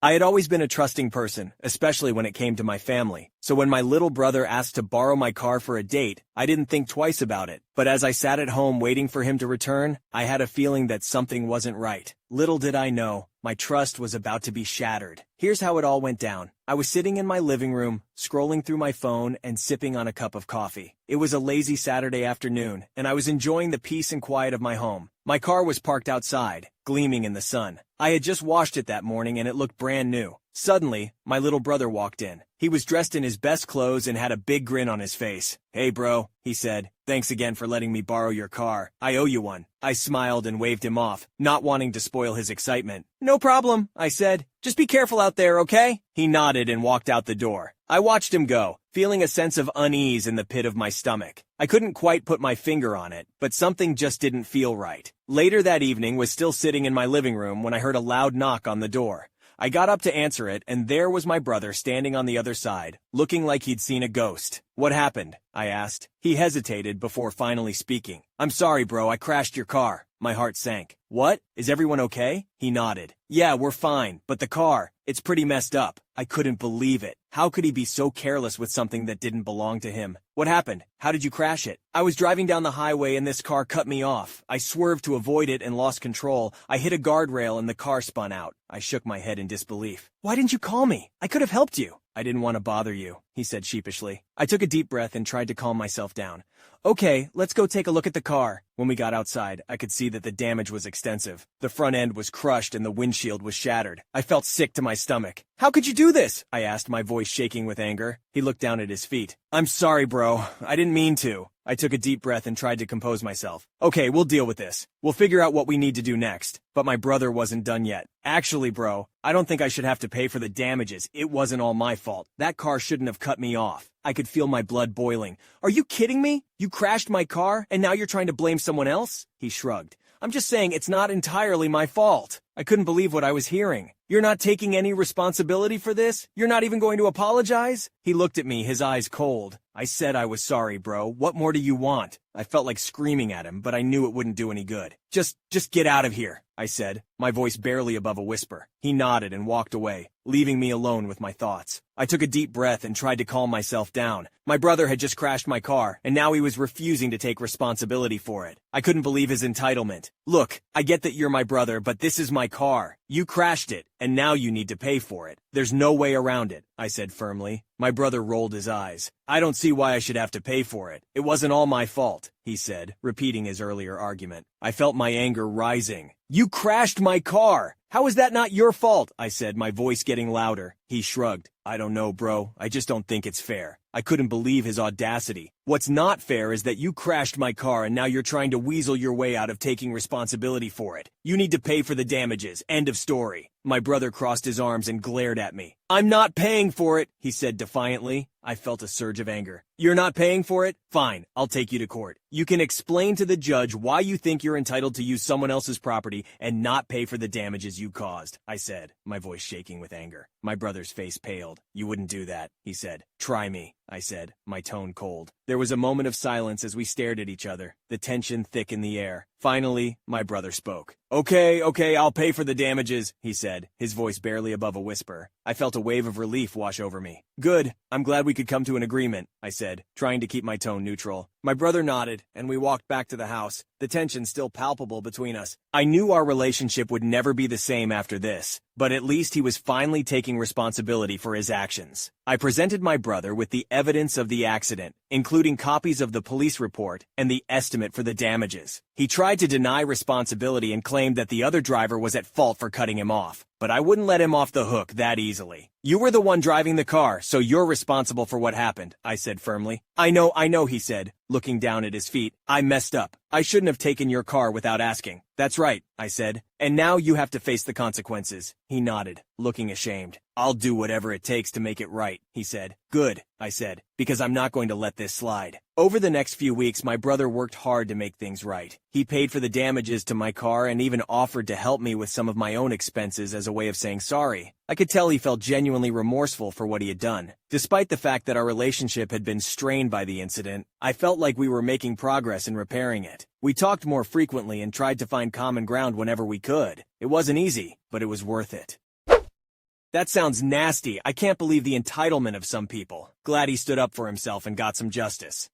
I had always been a trusting person, especially when it came to my family. So when my little brother asked to borrow my car for a date, I didn't think twice about it. But as I sat at home waiting for him to return, I had a feeling that something wasn't right. Little did I know, my trust was about to be shattered. Here's how it all went down. I was sitting in my living room, scrolling through my phone and sipping on a cup of coffee. It was a lazy Saturday afternoon, and I was enjoying the peace and quiet of my home. My car was parked outside, gleaming in the sun. I had just washed it that morning and it looked brand new. Suddenly, my little brother walked in. He was dressed in his best clothes and had a big grin on his face. "Hey bro," he said. "Thanks again for letting me borrow your car. I owe you one." I smiled and waved him off, not wanting to spoil his excitement. "No problem," I said. "Just be careful out there, okay?" He nodded and walked out the door. I watched him go, feeling a sense of unease in the pit of my stomach. I couldn't quite put my finger on it, but something just didn't feel right. Later that evening was still sitting in my living room when I heard a loud knock on the door. I got up to answer it, and there was my brother standing on the other side, looking like he'd seen a ghost. "What happened?" I asked. He hesitated before finally speaking. "I'm sorry, bro, I crashed your car." My heart sank. "What? Is everyone okay?" He nodded. "Yeah, we're fine, but the car, it's pretty messed up." I couldn't believe it. How could he be so careless with something that didn't belong to him? "What happened? How did you crash it?" "I was driving down the highway and this car cut me off. I swerved to avoid it and lost control. I hit a guardrail and the car spun out." I shook my head in disbelief. "Why didn't you call me? I could have helped you." "I didn't want to bother you," he said sheepishly. I took a deep breath and tried to calm myself down. "Okay, let's go take a look at the car." When we got outside, I could see that the damage was extensive. The front end was crushed and the windshield was shattered. I felt sick to my stomach. "How could you do this?" I asked, my voice shaking with anger. He looked down at his feet. "I'm sorry, bro. I didn't mean to." I took a deep breath and tried to compose myself. "Okay, we'll deal with this. We'll figure out what we need to do next." But my brother wasn't done yet. "Actually, bro, I don't think I should have to pay for the damages. It wasn't all my fault. That car shouldn't have cut me off." I could feel my blood boiling. "Are you kidding me? You crashed my car, and now you're trying to blame someone else?" He shrugged. "I'm just saying it's not entirely my fault." I couldn't believe what I was hearing. "You're not taking any responsibility for this? You're not even going to apologize?" He looked at me, his eyes cold. I said I was sorry, bro. What more do you want? I felt like screaming at him, but I knew it wouldn't do any good. Just get out of here," I said, my voice barely above a whisper. He nodded and walked away, leaving me alone with my thoughts. I took a deep breath and tried to calm myself down. My brother had just crashed my car, and now he was refusing to take responsibility for it. I couldn't believe his entitlement. "Look, I get that you're my brother, but this is my car. You crashed it, and now you need to pay for it. There's no way around it," I said firmly. My brother rolled his eyes. "I don't see why I should have to pay for it. It wasn't all my fault," he said, repeating his earlier argument. I felt my anger rising. "You crashed my car! How is that not your fault?" I said, my voice getting louder. He shrugged. "I don't know, bro. I just don't think it's fair." I couldn't believe his audacity. "What's not fair is that you crashed my car and now you're trying to weasel your way out of taking responsibility for it. You need to pay for the damages. End of story." My brother crossed his arms and glared at me. "I'm not paying for it," he said defiantly. I felt a surge of anger. "You're not paying for it? Fine, I'll take you to court. You can explain to the judge why you think you're entitled to use someone else's property and not pay for the damages you caused," I said, my voice shaking with anger. My brother's face paled. "You wouldn't do that," he said. "Try me," I said, my tone cold. There was a moment of silence as we stared at each other, the tension thick in the air. Finally, my brother spoke. Okay, I'll pay for the damages," he said, his voice barely above a whisper. I felt a wave of relief wash over me. "Good, I'm glad we could come to an agreement," I said, trying to keep my tone neutral. My brother nodded, and we walked back to the house, the tension still palpable between us. I knew our relationship would never be the same after this, but at least he was finally taking responsibility for his actions. I presented my brother with the evidence of the accident, including copies of the police report and the estimate for the damages. He tried to deny responsibility and claimed that the other driver was at fault for cutting him off, but I wouldn't let him off the hook that easily. "You were the one driving the car, so you're responsible for what happened," I said firmly. I know, he said, looking down at his feet. "I messed up. I shouldn't have taken your car without asking." "That's right," I said. "And now you have to face the consequences." He nodded, looking ashamed. "I'll do whatever it takes to make it right," he said. "Good," I said, "because I'm not going to let this slide." Over the next few weeks, my brother worked hard to make things right. He paid for the damages to my car and even offered to help me with some of my own expenses as a way of saying sorry. I could tell he felt genuinely remorseful for what he had done. Despite the fact that our relationship had been strained by the incident, I felt like we were making progress in repairing it. We talked more frequently and tried to find common ground whenever we could. It wasn't easy, but it was worth it. That sounds nasty. I can't believe the entitlement of some people. Glad he stood up for himself and got some justice.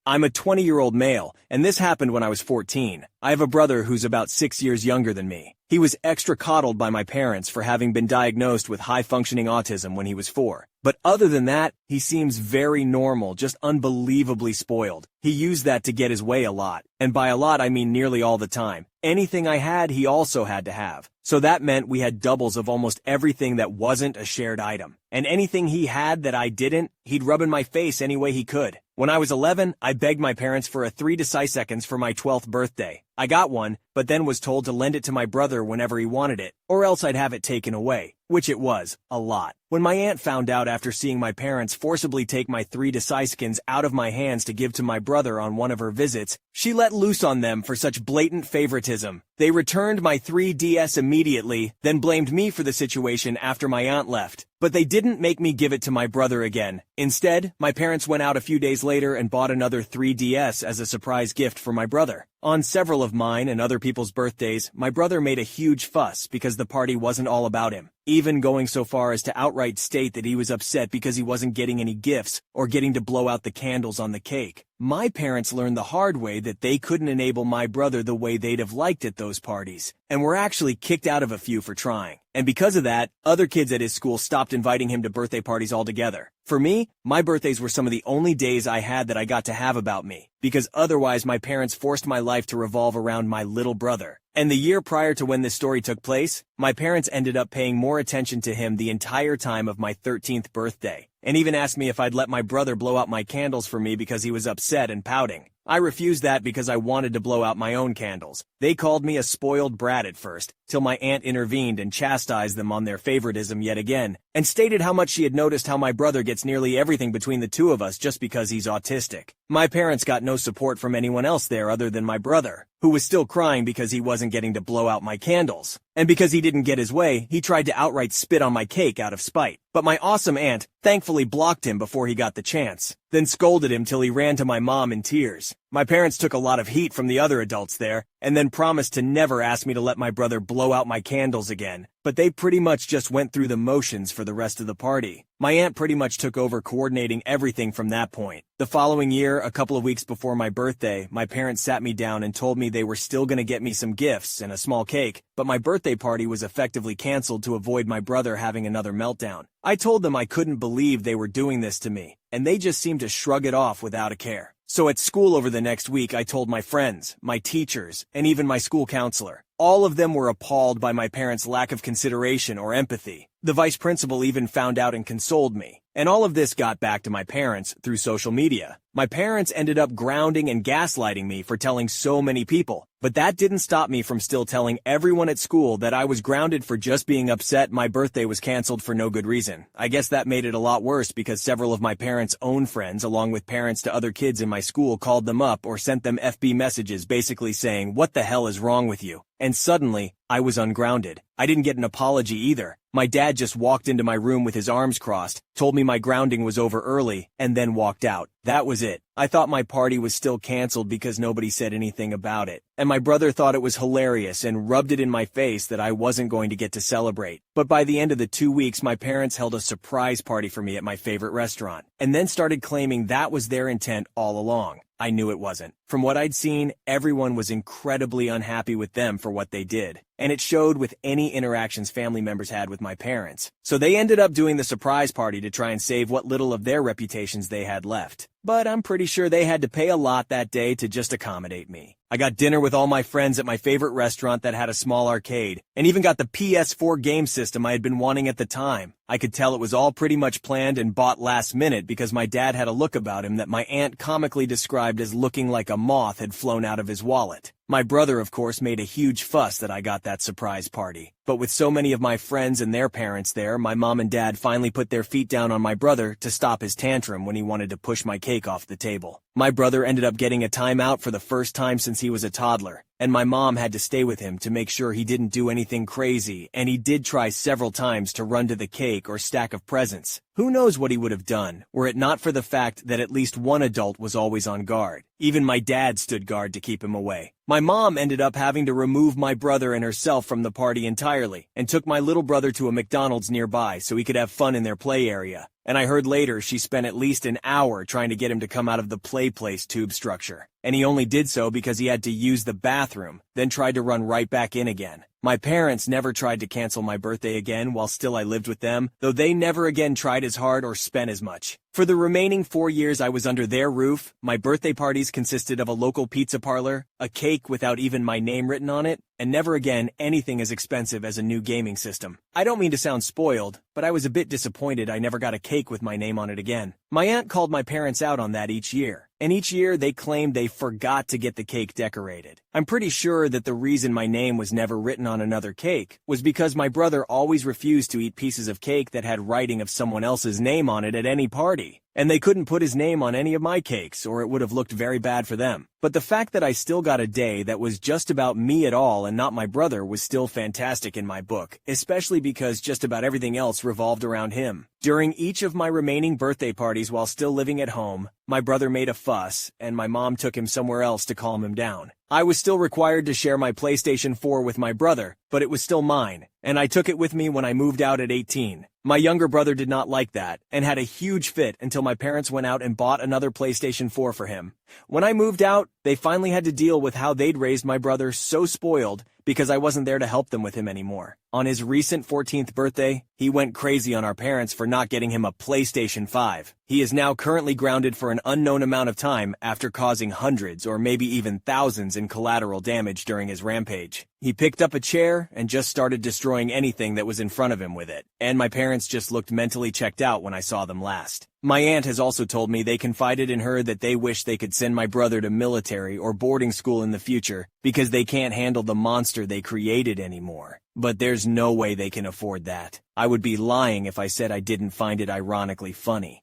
I'm a 20-year-old male, and this happened when I was 14. I have a brother who's about 6 years younger than me. He was extra coddled by my parents for having been diagnosed with high-functioning autism when he was 4. But other than that, he seems very normal, just unbelievably spoiled. He used that to get his way a lot. And by a lot, I mean nearly all the time. Anything I had, he also had to have. So that meant we had doubles of almost everything that wasn't a shared item. And anything he had that I didn't, he'd rub in my face any way he could. When I was 11, I begged my parents for a 3 deciseconds for my 12th birthday. I got one, but then was told to lend it to my brother whenever he wanted it, or else I'd have it taken away, which it was, a lot. When my aunt found out after seeing my parents forcibly take my 3 deciseconds out of my hands to give to my brother on one of her visits, she let loose on them for such blatant favoritism. They returned my 3DS immediately, then blamed me for the situation after my aunt left. But they didn't make me give it to my brother again. Instead, my parents went out a few days later and bought another 3DS as a surprise gift for my brother. On several of mine and other people's birthdays, my brother made a huge fuss because the party wasn't all about him, even going so far as to outright state that he was upset because he wasn't getting any gifts or getting to blow out the candles on the cake. My parents learned the hard way that they couldn't enable my brother the way they'd have liked at those parties, and were actually kicked out of a few for trying. And because of that, other kids at his school stopped inviting him to birthday parties altogether. For me, my birthdays were some of the only days I had that I got to have about me, because otherwise my parents forced my life to revolve around my little brother. And the year prior to when this story took place, my parents ended up paying more attention to him the entire time of my 13th birthday, and even asked me if I'd let my brother blow out my candles for me because he was upset and pouting. I refused that because I wanted to blow out my own candles. They called me a spoiled brat at first, till my aunt intervened and chastised them on their favoritism yet again, and stated how much she had noticed how my brother gets nearly everything between the two of us just because he's autistic. My parents got no support from anyone else there other than my brother, who was still crying because he wasn't getting to blow out my candles. And because he didn't get his way, he tried to outright spit on my cake out of spite. But my awesome aunt thankfully blocked him before he got the chance, then scolded him till he ran to my mom in tears. My parents took a lot of heat from the other adults there, and then promised to never ask me to let my brother blow out my candles again. But they pretty much just went through the motions for the rest of the party. My aunt pretty much took over coordinating everything from that point. The following year, a couple of weeks before my birthday, my parents sat me down and told me they were still going to get me some gifts and a small cake, but my birthday party was effectively canceled to avoid my brother having another meltdown. I told them I couldn't believe they were doing this to me, and they just seemed to shrug it off without a care. So at school over the next week, I told my friends, my teachers, and even my school counselor. All of them were appalled by my parents' lack of consideration or empathy. The vice principal even found out and consoled me. And all of this got back to my parents through social media. My parents ended up grounding and gaslighting me for telling so many people, but that didn't stop me from still telling everyone at school that I was grounded for just being upset my birthday was canceled for no good reason. I guess that made it a lot worse because several of my parents' own friends, along with parents to other kids in my school, called them up or sent them FB messages basically saying, "What the hell is wrong with you?" And suddenly, I was ungrounded. I didn't get an apology either. My dad just walked into my room with his arms crossed, told me my grounding was over early, and then walked out. That was it. I thought my party was still canceled because nobody said anything about it. And my brother thought it was hilarious and rubbed it in my face that I wasn't going to get to celebrate. But by the end of the 2 weeks, my parents held a surprise party for me at my favorite restaurant, and then started claiming that was their intent all along. I knew it wasn't. From what I'd seen, everyone was incredibly unhappy with them for what they did, and it showed with any interactions family members had with my parents. So they ended up doing the surprise party to try and save what little of their reputations they had left. But I'm pretty sure they had to pay a lot that day to just accommodate me. I got dinner with all my friends at my favorite restaurant that had a small arcade, and even got the PS4 game system I had been wanting at the time. I could tell it was all pretty much planned and bought last minute because my dad had a look about him that my aunt comically described as looking like a moth had flown out of his wallet. My brother, of course, made a huge fuss that I got that surprise party. But with so many of my friends and their parents there, my mom and dad finally put their feet down on my brother to stop his tantrum when he wanted to push my cake off the table. My brother ended up getting a timeout for the first time since he was a toddler, and my mom had to stay with him to make sure he didn't do anything crazy, and he did try several times to run to the cake or stack of presents. Who knows what he would have done, were it not for the fact that at least one adult was always on guard. Even my dad stood guard to keep him away. My mom ended up having to remove my brother and herself from the party entirely, and took my little brother to a McDonald's nearby so he could have fun in their play area. And I heard later she spent at least an hour trying to get him to come out of the play place tube structure. And he only did so because he had to use the bathroom, then tried to run right back in again. My parents never tried to cancel my birthday again while still I lived with them, though they never again tried as hard or spent as much. For the remaining 4 years I was under their roof, my birthday parties consisted of a local pizza parlor, a cake without even my name written on it, and never again anything as expensive as a new gaming system. I don't mean to sound spoiled, but I was a bit disappointed I never got a cake with my name on it again. My aunt called my parents out on that each year, and each year they claimed they forgot to get the cake decorated. I'm pretty sure that the reason my name was never written on another cake was because my brother always refused to eat pieces of cake that had writing of someone else's name on it at any party. And they couldn't put his name on any of my cakes, or it would have looked very bad for them. But the fact that I still got a day that was just about me at all and not my brother was still fantastic in my book, especially because just about everything else revolved around him. During each of my remaining birthday parties while still living at home, my brother made a fuss, and my mom took him somewhere else to calm him down. I was still required to share my PlayStation 4 with my brother, but it was still mine, and I took it with me when I moved out at 18. My younger brother did not like that, and had a huge fit until my parents went out and bought another PlayStation 4 for him. When I moved out, they finally had to deal with how they'd raised my brother so spoiled because I wasn't there to help them with him anymore. On his recent 14th birthday, he went crazy on our parents for not getting him a PlayStation 5. He is now currently grounded for an unknown amount of time after causing hundreds or maybe even thousands in collateral damage during his rampage. He picked up a chair and just started destroying anything that was in front of him with it, and my parents just looked mentally checked out when I saw them last. My aunt has also told me they confided in her that they wish they could send my brother to military or boarding school in the future because they can't handle the monster they created anymore. But there's no way they can afford that. I would be lying if I said I didn't find it ironically funny.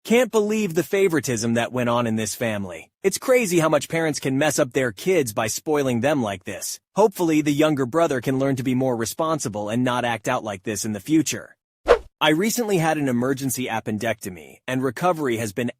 Can't believe the favoritism that went on in this family. It's crazy how much parents can mess up their kids by spoiling them like this. Hopefully, the younger brother can learn to be more responsible and not act out like this in the future. I recently had an emergency appendectomy, and recovery has been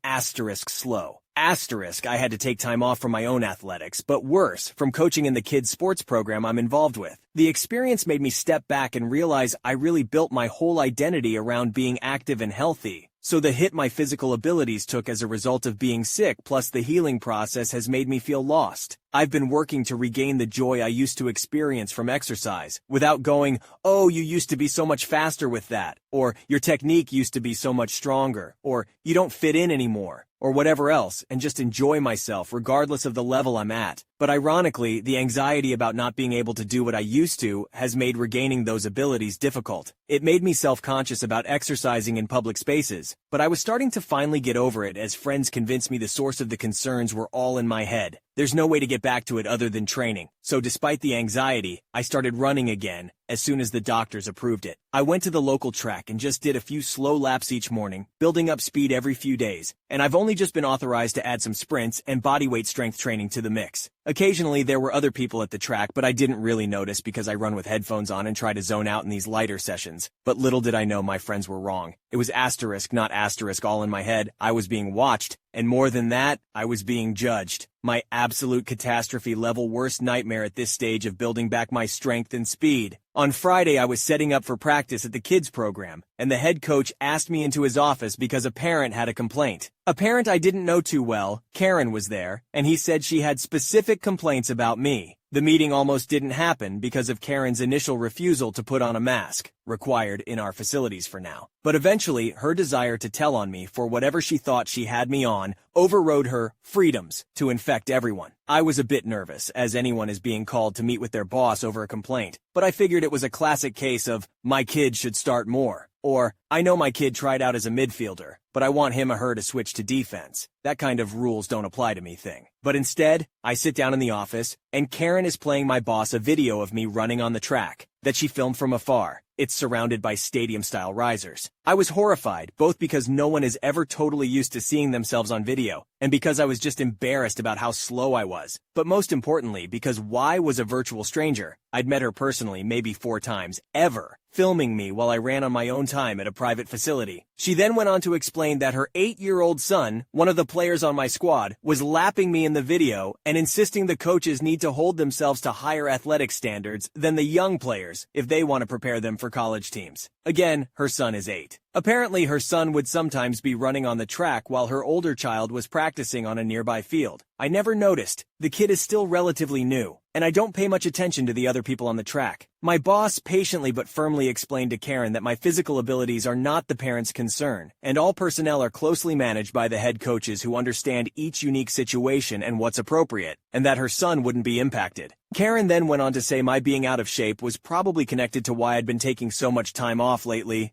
slow. I had to take time off from my own athletics, but worse, from coaching in the kids' sports program I'm involved with. The experience made me step back and realize I really built my whole identity around being active and healthy. So the hit my physical abilities took as a result of being sick plus the healing process has made me feel lost. I've been working to regain the joy I used to experience from exercise, without going, oh, you used to be so much faster with that, or your technique used to be so much stronger, or you don't fit in anymore, or whatever else, and just enjoy myself regardless of the level I'm at. But ironically, the anxiety about not being able to do what I used to has made regaining those abilities difficult. It made me self-conscious about exercising in public spaces, but I was starting to finally get over it as friends convinced me the source of the concerns were all in my head. There's no way to get back to it other than training. So despite the anxiety, I started running again as soon as the doctors approved it. I went to the local track and just did a few slow laps each morning, building up speed every few days, and I've only just been authorized to add some sprints and bodyweight strength training to the mix. Occasionally there were other people at the track, but I didn't really notice because I run with headphones on and try to zone out in these lighter sessions. But little did I know my friends were wrong. It was asterisk, not asterisk all in my head. I was being watched, and more than that, I was being judged. My absolute catastrophe level worst nightmare at this stage of building back my strength and speed. On Friday, I was setting up for practice at the kids program, and the head coach asked me into his office because a parent had a complaint. A parent I didn't know too well, Karen, was there, and he said she had specific complaints about me. The meeting almost didn't happen because of Karen's initial refusal to put on a mask, required in our facilities for now. But eventually, her desire to tell on me for whatever she thought she had me on overrode her freedoms to infect everyone. I was a bit nervous, as anyone is being called to meet with their boss over a complaint, but I figured it was a classic case of, my kid should start more. Or, I know my kid tried out as a midfielder, but I want him or her to switch to defense. That kind of rules don't apply to me thing. But instead, I sit down in the office, and Karen is playing my boss a video of me running on the track that she filmed from afar. it's surrounded by stadium-style risers. I was horrified, both because no one is ever totally used to seeing themselves on video, and because I was just embarrassed about how slow I was. But most importantly, because Y was a virtual stranger. I'd met her personally maybe 4 times, ever, filming me while I ran on my own time at a private facility. She then went on to explain that her 8-year-old son, one of the players on my squad, was lapping me in the video and insisting the coaches need to hold themselves to higher athletic standards than the young players if they want to prepare them for college teams. Again, her son is 8. Apparently, her son would sometimes be running on the track while her older child was practicing on a nearby field. I never noticed. The kid is still relatively new, and I don't pay much attention to the other people on the track. My boss patiently but firmly explained to Karen that my physical abilities are not the parents' concern, and all personnel are closely managed by the head coaches who understand each unique situation and what's appropriate, and that her son wouldn't be impacted. Karen then went on to say my being out of shape was probably connected to why I'd been taking so much time off lately.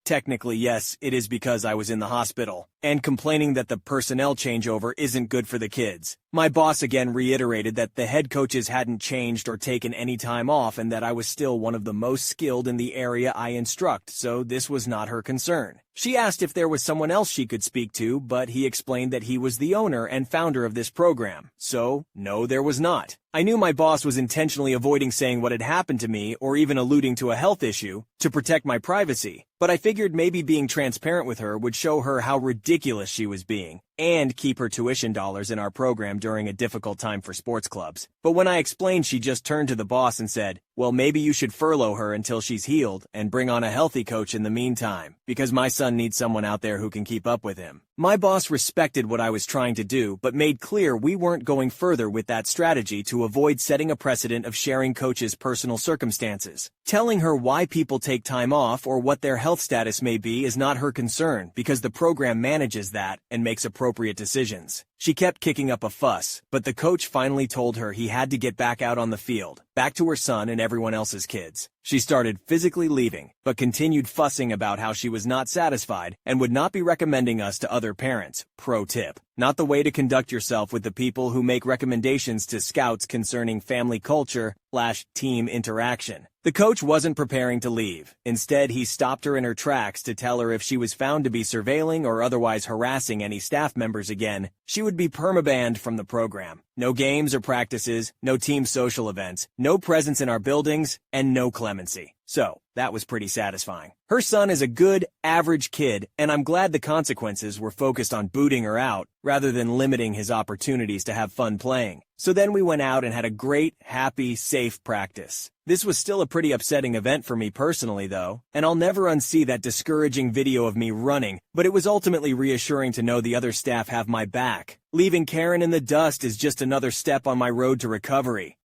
Technically, yes, it is because I was in the hospital, and complaining that the personnel changeover isn't good for the kids. My boss again reiterated that the head coaches hadn't changed or taken any time off and that I was still one of the most skilled in the area I instruct, so this was not her concern. She asked if there was someone else she could speak to, but he explained that he was the owner and founder of this program. So, no, there was not. I knew my boss was intentionally avoiding saying what had happened to me or even alluding to a health issue to protect my privacy, but I figured maybe being transparent with her would show her how ridiculous she was being and keep her tuition dollars in our program during a difficult time for sports clubs. But when I explained, she just turned to the boss and said, well, maybe you should furlough her until she's healed and bring on a healthy coach in the meantime, because my son needs someone out there who can keep up with him. My boss respected what I was trying to do, but made clear we weren't going further with that strategy to avoid setting a precedent of sharing coaches' personal circumstances. Telling her why people take time off or what their health status may be is not her concern, because the program manages that and makes appropriate decisions. She kept kicking up a fuss, but the coach finally told her he had to get back out on the field, back to her son and everyone else's kids. She started physically leaving, but continued fussing about how she was not satisfied and would not be recommending us to other parents. Pro tip: not the way to conduct yourself with the people who make recommendations to scouts concerning family culture/team interaction. The coach wasn't preparing to leave. Instead, he stopped her in her tracks to tell her if she was found to be surveilling or otherwise harassing any staff members again, she would be permabanned from the program. No games or practices, no team social events, no presence in our buildings, and no clemency. So, that was pretty satisfying. Her son is a good, average kid, and I'm glad the consequences were focused on booting her out, rather than limiting his opportunities to have fun playing. So then we went out and had a great, happy, safe practice. This was still a pretty upsetting event for me personally, though, and I'll never unsee that discouraging video of me running, but it was ultimately reassuring to know the other staff have my back. Leaving Karen in the dust is just another step on my road to recovery.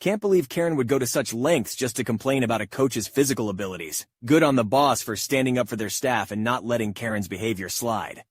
Can't believe Karen would go to such lengths just to complain about a coach's physical abilities. Good on the boss for standing up for their staff and not letting Karen's behavior slide.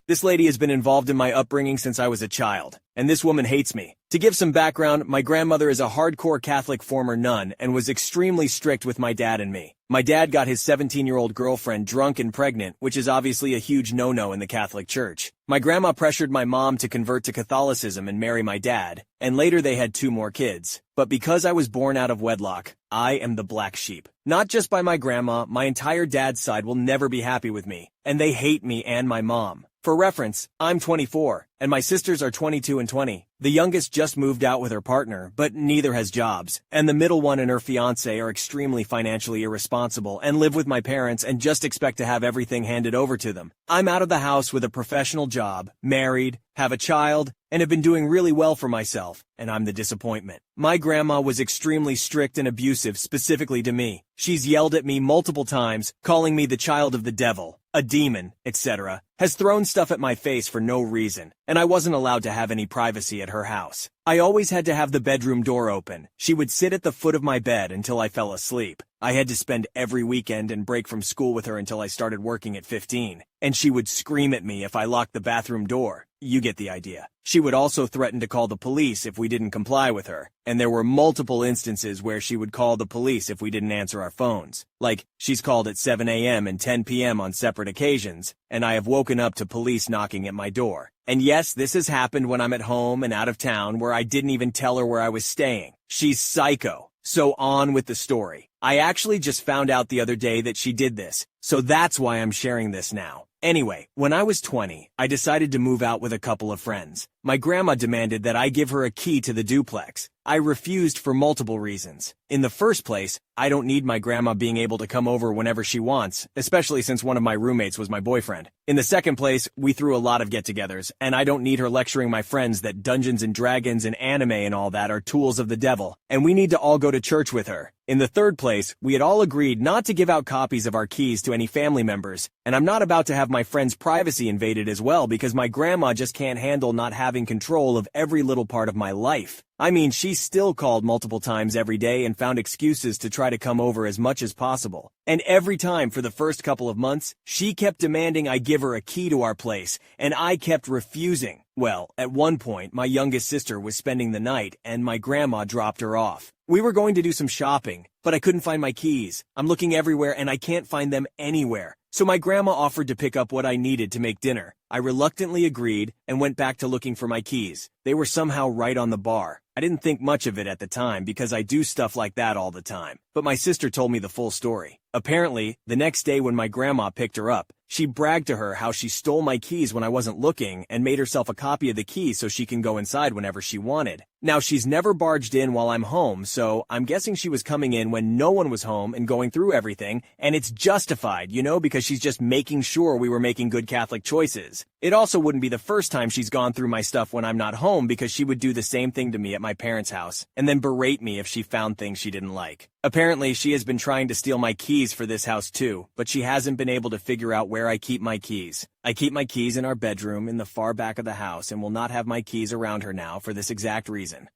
This lady has been involved in my upbringing since I was a child, and this woman hates me. To give some background, my grandmother is a hardcore Catholic former nun and was extremely strict with my dad and me. My dad got his 17-year-old girlfriend drunk and pregnant, which is obviously a huge no-no in the Catholic Church. My grandma pressured my mom to convert to Catholicism and marry my dad, and later they had 2 more kids. But because I was born out of wedlock, I am the black sheep. Not just by my grandma, my entire dad's side will never be happy with me, and they hate me and my mom. For reference, I'm 24, and my sisters are 22 and 20. The youngest just moved out with her partner, but neither has jobs, and the middle one and her fiancé are extremely financially irresponsible and live with my parents and just expect to have everything handed over to them. I'm out of the house with a professional job, married, have a child, and have been doing really well for myself, and I'm the disappointment. My grandma was extremely strict and abusive specifically to me. She's yelled at me multiple times, calling me the child of the devil, a demon, etc., has thrown stuff at my face for no reason, and I wasn't allowed to have any privacy at her house. I always had to have the bedroom door open. She would sit at the foot of my bed until I fell asleep. I had to spend every weekend and break from school with her until I started working at 15, and she would scream at me if I locked the bathroom door. You get the idea. She would also threaten to call the police if we didn't comply with her, and there were multiple instances where she would call the police if we didn't answer our phones. Like, she's called at 7 a.m. and 10 p.m. on separate occasions, and I have woken up to police knocking at my door. And yes, this has happened when I'm at home and out of town where I didn't even tell her where I was staying. She's psycho. So on with the story. I actually just found out the other day that she did this, so that's why I'm sharing this now. Anyway, when I was 20, I decided to move out with a couple of friends. My grandma demanded that I give her a key to the duplex. I refused for multiple reasons. In the first place, I don't need my grandma being able to come over whenever she wants, especially since one of my roommates was my boyfriend. In the second place, we threw a lot of get-togethers, and I don't need her lecturing my friends that Dungeons and Dragons and anime and all that are tools of the devil, and we need to all go to church with her. In the third place, we had all agreed not to give out copies of our keys to any family members, and I'm not about to have my friends' privacy invaded as well because my grandma just can't handle not having control of every little part of my life. I mean, she still called multiple times every day and found excuses to try to come over as much as possible. And every time for the first couple of months, she kept demanding I give her a key to our place, and I kept refusing. Well, at one point, my youngest sister was spending the night, and my grandma dropped her off. We were going to do some shopping, but I couldn't find my keys. I'm looking everywhere, and I can't find them anywhere. So my grandma offered to pick up what I needed to make dinner. I reluctantly agreed and went back to looking for my keys. They were somehow right on the bar. I didn't think much of it at the time because I do stuff like that all the time. But my sister told me the full story. Apparently, the next day when my grandma picked her up, she bragged to her how she stole my keys when I wasn't looking and made herself a copy of the key so she can go inside whenever she wanted. Now, she's never barged in while I'm home, so I'm guessing she was coming in when no one was home and going through everything, and it's justified, you know, because she's just making sure we were making good Catholic choices. It also wouldn't be the first time she's gone through my stuff when I'm not home because she would do the same thing to me at my parents' house, and then berate me if she found things she didn't like. Apparently, she has been trying to steal my keys for this house too, but she hasn't been able to figure out where I keep my keys. I keep my keys in our bedroom in the far back of the house and will not have my keys around her now for this exact reason.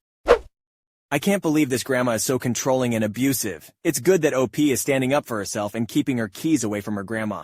I can't believe this grandma is so controlling and abusive. It's good that OP is standing up for herself and keeping her keys away from her grandma.